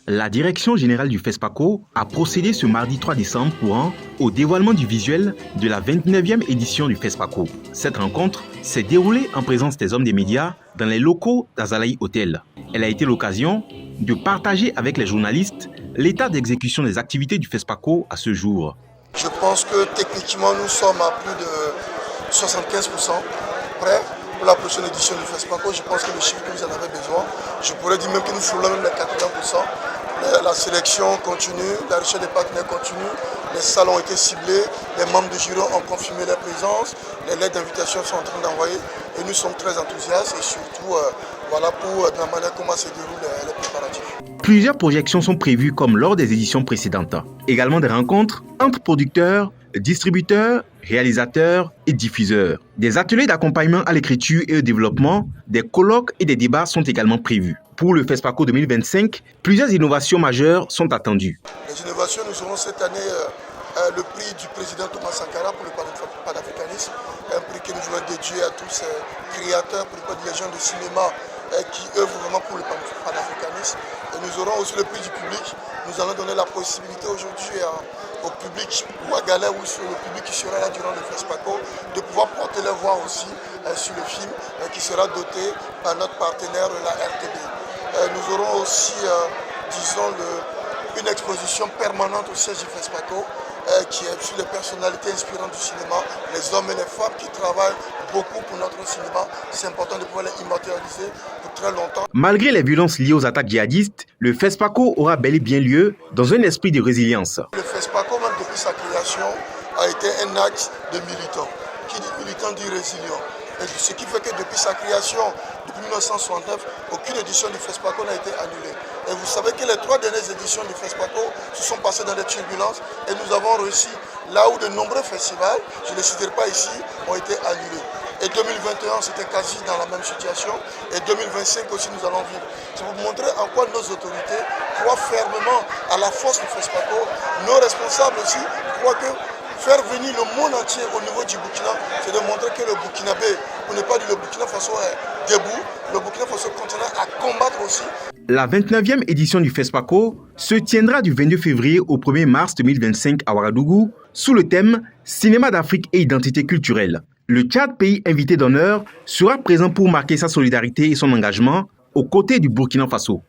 La direction générale du FESPACO a procédé ce mardi 3 décembre courant au dévoilement du visuel de la 29e édition du FESPACO. Cette rencontre s'est déroulée en présence des hommes des médias dans les locaux d'Azalaï Hotel. Elle a été l'occasion de partager avec les journalistes l'état d'exécution des activités du FESPACO à ce jour. Je pense que techniquement nous sommes à plus de 75% prêts pour la prochaine édition du FESPACO. Je pense que le chiffre que vous en avez besoin, je pourrais dire même que nous frôlons même les 80%. La sélection continue, la recherche des partenaires continue, les salles ont été ciblés, les membres du jury ont confirmé leur présence, les lettres d'invitation sont en train d'envoyer et nous sommes très enthousiastes et surtout voilà pour la manière comment se déroulent les préparatifs. Plusieurs projections sont prévues comme lors des éditions précédentes. Également des rencontres entre producteurs, distributeurs, réalisateurs et diffuseurs. Des ateliers d'accompagnement à l'écriture et au développement, des colloques et des débats sont également prévus. Pour le FESPACO 2025, plusieurs innovations majeures sont attendues. Les innovations, nous aurons cette année le prix du président Thomas Sankara pour le panafricanisme, un prix que nous voulons dédier à tous ces créateurs, pour les gens de cinéma qui œuvrent vraiment pour le panafricanisme. Et nous aurons aussi le prix du public. Nous allons donner la possibilité aujourd'hui au public ouagalais ou sur le public qui sera là durant le FESPACO de pouvoir porter leur voix aussi sur le film qui sera doté par notre partenaire, la RTB. Nous aurons aussi, disons, une exposition permanente au siège du FESPACO qui est sur les personnalités inspirantes du cinéma, les hommes et les femmes qui travaillent beaucoup pour notre cinéma. C'est important de pouvoir les immatérialiser pour très longtemps. Malgré les violences liées aux attaques djihadistes, le FESPACO aura bel et bien lieu dans un esprit de résilience. Le FESPACO, même depuis sa création, a été un acte de militant. Qui dit militant dit résilient. Et ce qui fait que depuis sa création, depuis 1969, aucune édition du FESPACO n'a été annulée. Et vous savez que les 3 dernières éditions du FESPACO se sont passées dans des turbulences et nous avons réussi là où de nombreux festivals, je ne les citerai pas ici, ont été annulés. Et 2021, c'était quasi dans la même situation. Et 2025 aussi, nous allons vivre. C'est pour vous montrer en quoi nos autorités croient fermement à la force du FESPACO. Nos responsables aussi croient que faire venir le monde entier au niveau du Burkina, c'est de montrer que le Burkinabé, pour ne pas dire le Burkina Faso est debout, le Burkina Faso continuera à combattre aussi. La 29e édition du FESPACO se tiendra du 22 février au 1er mars 2025 à Ouagadougou sous le thème Cinéma d'Afrique et identité culturelle. Le Tchad, pays invité d'honneur, sera présent pour marquer sa solidarité et son engagement aux côtés du Burkina Faso.